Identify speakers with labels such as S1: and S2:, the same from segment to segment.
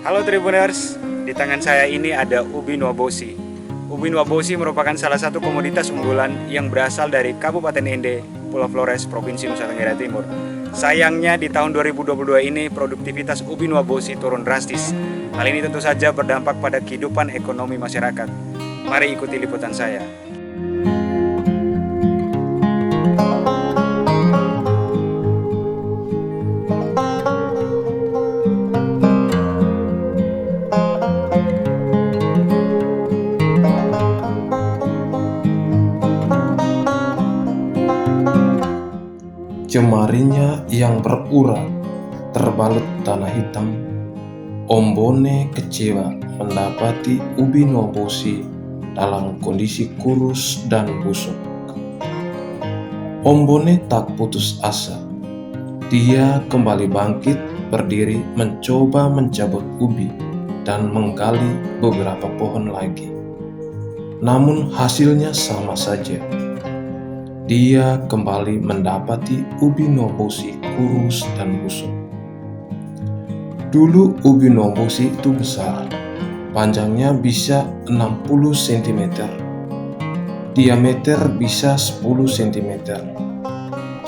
S1: Halo Tribuners, di tangan saya ini ada ubi nuabosi. Ubi nuabosi merupakan salah satu komoditas unggulan yang berasal dari Kabupaten Ende, Pulau Flores, Provinsi Nusa Tenggara Timur. Sayangnya di tahun 2022 ini produktivitas ubi nuabosi turun drastis. Hal ini tentu saja berdampak pada kehidupan ekonomi masyarakat. Mari ikuti liputan saya.
S2: Jemarinya yang berurat terbalut tanah hitam. Ombone kecewa mendapati ubi nuabosi dalam kondisi kurus dan busuk. Ombone tak putus asa. Dia kembali bangkit, berdiri, mencoba mencabut ubi dan menggali beberapa pohon lagi. Namun hasilnya sama saja. Dia kembali mendapati ubi nuabosi kurus dan busuk. Dulu ubi nuabosi itu besar, panjangnya bisa 60 cm, diameter bisa 10 cm.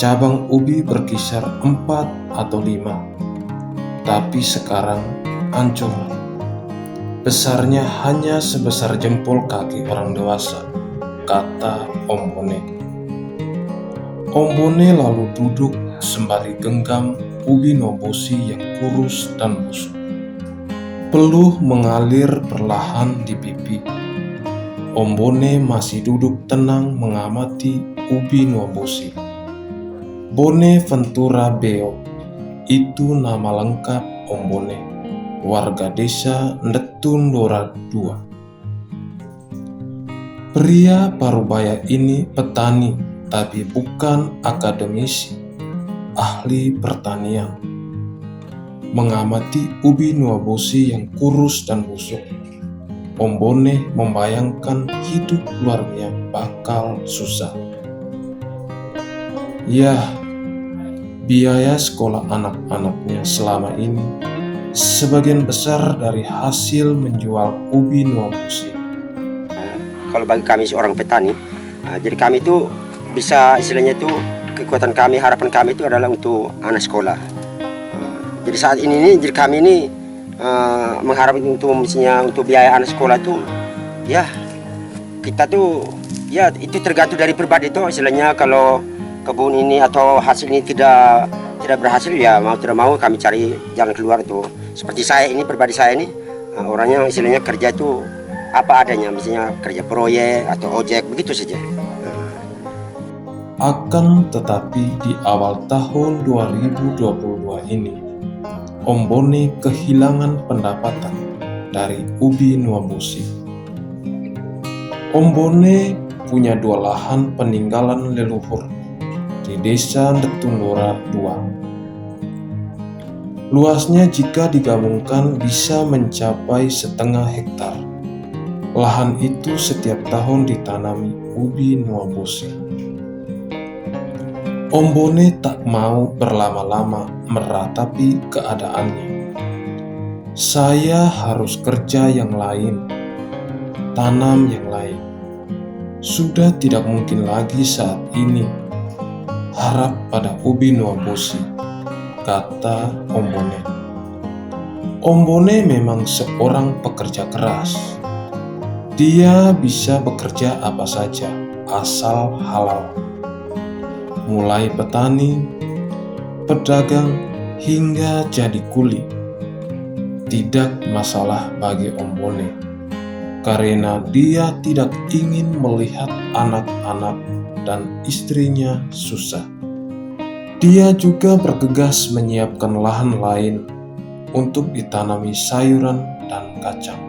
S2: Cabang ubi berkisar 4 atau 5, tapi sekarang hancur. Besarnya hanya sebesar jempol kaki orang dewasa, kata Ombone. Ombone lalu duduk sembari genggam ubi nuabosi yang kurus dan busuk. Peluh mengalir perlahan di pipi. Ombone masih duduk tenang mengamati ubi nuabosi. Bonaventura Beo, itu nama lengkap Ombone, warga desa Ndetundora II. Pria Parubaya ini petani, tapi bukan akademisi, ahli pertanian. Mengamati ubi nuabosi yang kurus dan busuk, Ombone membayangkan hidup keluarganya bakal susah. Ya, biaya sekolah anak-anaknya selama ini sebagian besar dari hasil menjual ubi nuabosi.
S3: Kalau bagi kami seorang petani, jadi kami itu bisa istilahnya itu kekuatan kami, harapan kami itu adalah untuk anak sekolah. Jadi saat ini jadi kami ini mengharap untuk misalnya untuk biaya anak sekolah itu, ya kita tuh ya itu tergantung dari pribadi itu. Istilahnya kalau kebun ini atau hasil ini tidak berhasil, ya mau tidak mau kami cari jalan keluar itu. Seperti saya ini, pribadi saya ini orangnya istilahnya kerja itu apa adanya, misalnya kerja proyek atau ojek begitu saja.
S2: Akan tetapi di awal tahun 2022 ini, Ombone kehilangan pendapatan dari ubi nuabosi. Ombone punya 2 lahan peninggalan leluhur di desa Ndetundora II. Luasnya jika digabungkan bisa mencapai 1/2 hektar. Lahan itu setiap tahun ditanami ubi nuabosi. Ombone tak mau berlama-lama meratapi keadaannya. Saya harus kerja yang lain, tanam yang lain. Sudah tidak mungkin lagi saat ini harap pada ubi nuabosi, kata Ombone. Ombone memang seorang pekerja keras. Dia bisa bekerja apa saja asal halal. Mulai petani, pedagang, hingga jadi kuli. Tidak masalah bagi Ombone, karena dia tidak ingin melihat anak-anak dan istrinya susah. Dia juga bergegas menyiapkan lahan lain untuk ditanami sayuran dan kacang.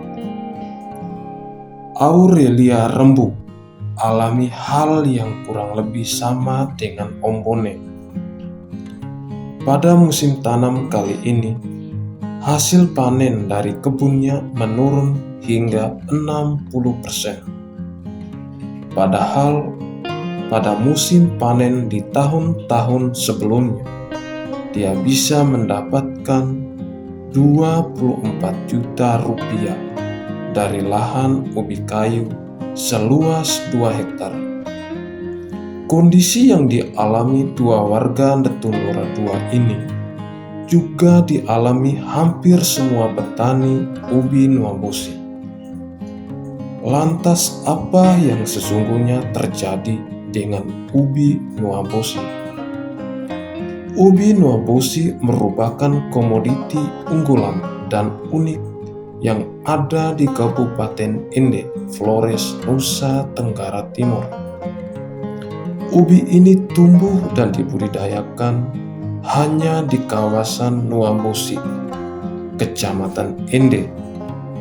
S2: Aurelia Rembu alami hal yang kurang lebih sama dengan Ombone. Pada musim tanam kali ini, hasil panen dari kebunnya menurun hingga 60%. Padahal pada musim panen di tahun-tahun sebelumnya, dia bisa mendapatkan 24 juta rupiah dari lahan ubi kayu seluas 2 hektar. Kondisi yang dialami dua warga Ndetundora II ini juga dialami hampir semua petani ubi Nuambosi. Lantas apa yang sesungguhnya terjadi dengan ubi Nuambosi? Ubi Nuambosi merupakan komoditi unggulan dan unik yang ada di Kabupaten Ende, Flores, Nusa Tenggara Timur. Ubi ini tumbuh dan dibudidayakan hanya di kawasan Nuambosi, Kecamatan Ende,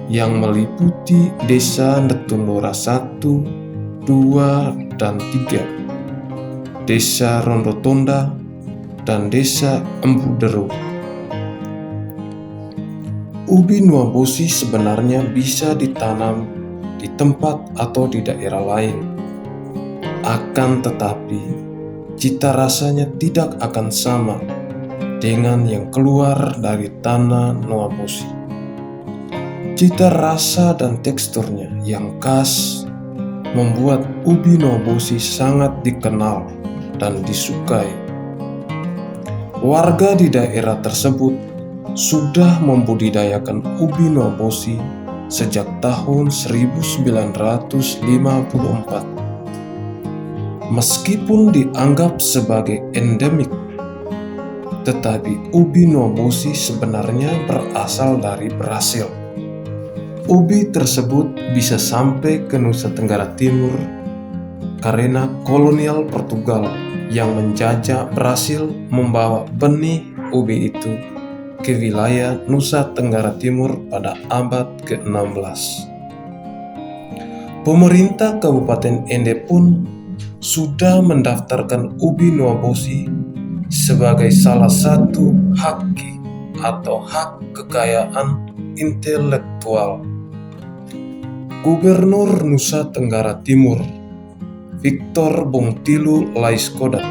S2: yang meliputi Desa Ndetundora 1, 2, dan 3, Desa Rondotonda, dan Desa Embuderu. Ubi Nuambosi sebenarnya bisa ditanam di tempat atau di daerah lain. Akan tetapi, cita rasanya tidak akan sama dengan yang keluar dari tanah Nuambosi. Cita rasa dan teksturnya yang khas membuat ubi Nuambosi sangat dikenal dan disukai. Warga di daerah tersebut sudah membudidayakan ubi Nuambosi sejak tahun 1954. Meskipun dianggap sebagai endemik, tetapi ubi Nuambosi sebenarnya berasal dari Brasil. Ubi tersebut bisa sampai ke Nusa Tenggara Timur karena kolonial Portugal yang menjajah Brasil membawa benih ubi itu ke wilayah Nusa Tenggara Timur pada abad ke-16. Pemerintah Kabupaten Ende pun sudah mendaftarkan ubi Nuambosi sebagai salah satu haki atau hak kekayaan intelektual. Gubernur Nusa Tenggara Timur, Victor Bongtilu Laiskodat,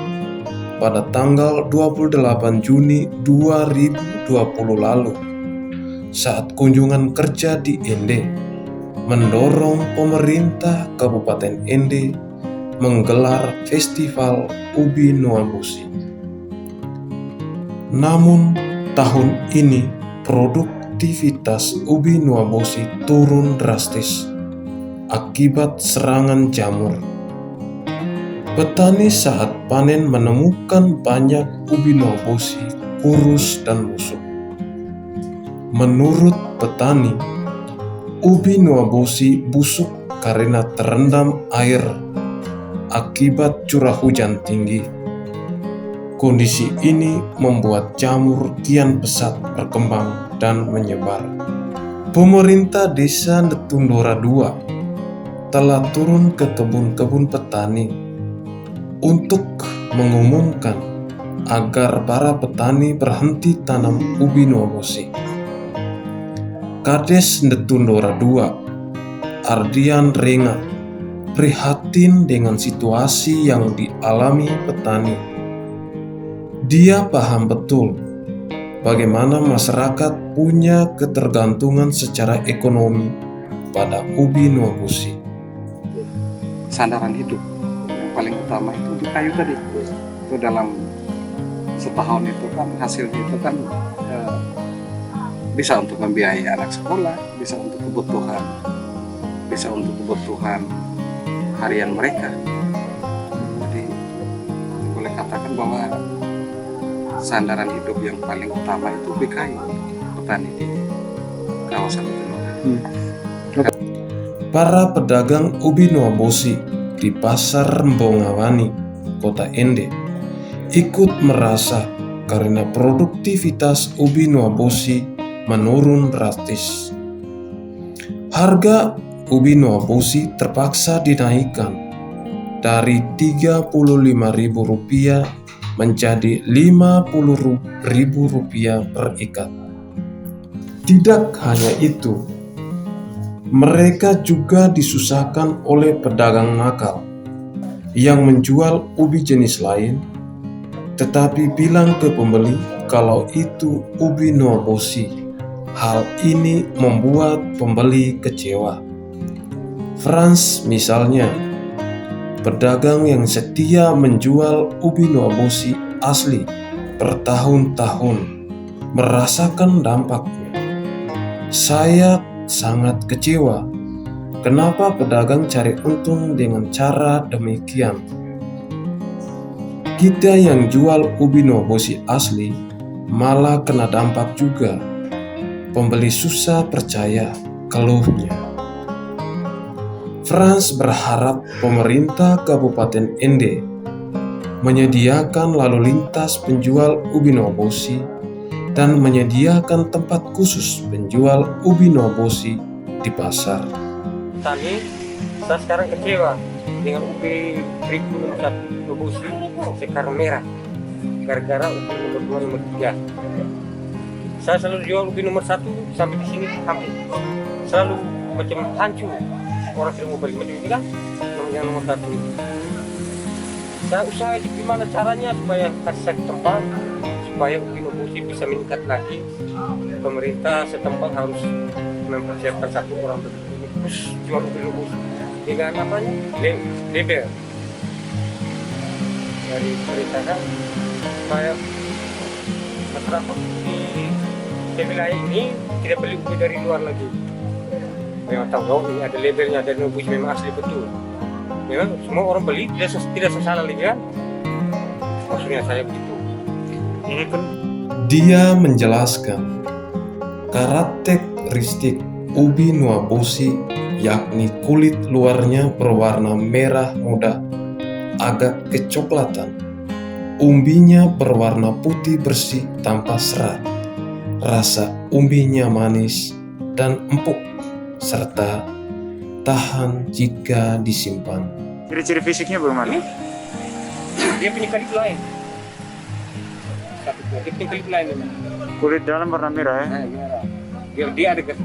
S2: pada tanggal 28 Juni 2020 lalu, saat kunjungan kerja di Ende, mendorong pemerintah Kabupaten Ende menggelar festival ubi Nuambosi. Namun, tahun ini produktivitas ubi Nuambosi turun drastis akibat serangan jamur. Petani saat panen menemukan banyak ubi Nuambosi kurus dan busuk. Menurut petani, ubi Nuambosi busuk karena terendam air akibat curah hujan tinggi. Kondisi ini membuat jamur kian pesat berkembang dan menyebar. Pemerintah Desa Ndetundora II telah turun ke kebun-kebun petani untuk mengumumkan agar para petani berhenti tanam ubi Nuambosi. Kades Ndetundora II, Ardian Rengat, prihatin dengan situasi yang dialami petani. Dia paham betul bagaimana masyarakat punya ketergantungan secara ekonomi pada ubi Nuambosi.
S4: Sandaran hidup yang paling utama itu di kayu tadi. Itu dalam setahun itu kan hasilnya itu kan bisa untuk membiayai anak sekolah, bisa untuk kebutuhan harian mereka. Jadi boleh katakan bahwa sandaran hidup yang paling utama itu di kayu, petani di kawasan itu.
S2: Para pedagang ubi Nuambosi di Pasar Mbongawani, Kota Ende, ikut merasa karena produktivitas ubi Nuambosi menurun drastis. Harga ubi Nuambosi terpaksa dinaikkan dari Rp35.000 menjadi Rp50.000 per ikat. Tidak hanya itu, mereka juga disusahkan oleh pedagang nakal yang menjual ubi jenis lain, tetapi bilang ke pembeli kalau itu ubi Nuambosi Hal ini membuat pembeli kecewa. Franz misalnya, pedagang yang setia menjual ubi nuwabosi asli bertahun-tahun, merasakan dampaknya. Saya sangat kecewa. Kenapa pedagang cari untung dengan cara demikian? Kita yang jual ubi nuwabosi asli malah kena dampak juga. Pembeli susah percaya, keluhnya. Franz berharap pemerintah Kabupaten Ende menyediakan lalu lintas penjual ubi nuwabosi dan menyediakan tempat khusus penjual ubi nuwabosi di pasar.
S5: Tadi saya sekarang kecewa dengan ubi beriku nomor 1 nuwabosi sekarang merah gara-gara ubi nomor 2 nomor 3. Saya selalu jual ubi nomor 1 sampai di sini hampir selalu macam hancur, orang tidak mau beli macam ini kan yang nomor 1 ini. Saya usaha gimana caranya supaya kasih tempat supaya ubi nuwabosi bisa meningkat lagi. Pemerintah setempat harus mempersiapkan 1 orang khusus jual ubi nuwabosi dengan namanya label dari pemerintahan supaya masyarakat di wilayah ini tidak beli ubi dari luar lagi. Memang tahu ini ada labelnya dari nuwabosi memang asli betul. Memang semua orang beli tidak salah lagi kan? Maksudnya saya begitu.
S1: Ini pun
S2: Dia menjelaskan karakteristik ubi nuwabosi, yakni kulit luarnya berwarna merah muda agak kecoklatan, umbinya berwarna putih bersih tanpa serat, rasa umbinya manis dan empuk, serta tahan jika disimpan.
S1: ciri-ciri fisiknya bagaimana?
S5: Dia punya kulit lain. Dia punya kulit lain memang.
S1: Kulit dalam warna merah ya?
S5: Nah, merah. Dia ada garis.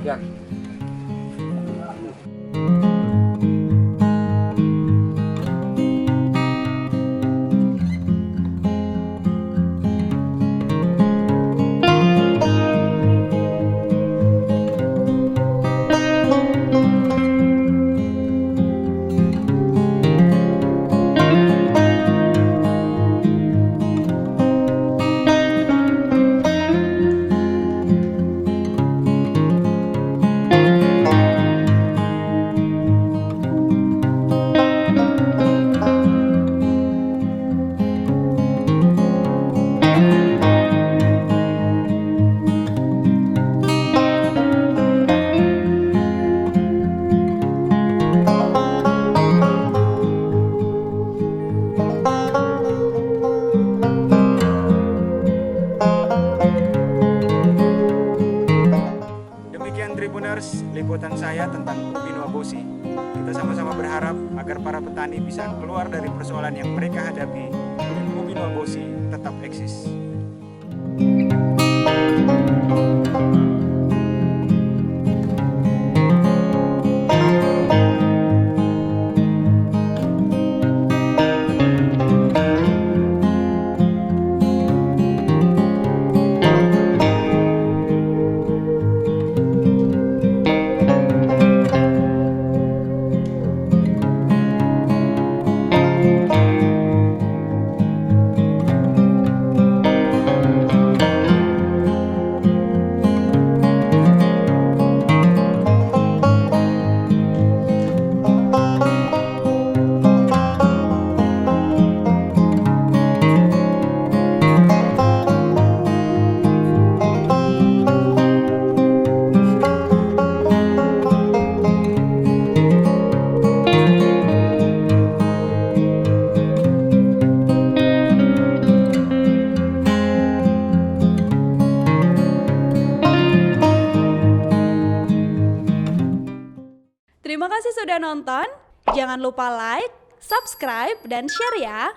S1: Tribuners, liputan saya tentang ubi nuwabosi. Kita sama-sama berharap agar para petani bisa keluar dari persoalan yang mereka hadapi. Ubi nuwabosi tetap eksis.
S6: Terima kasih sudah nonton. Jangan lupa like, subscribe, dan share ya.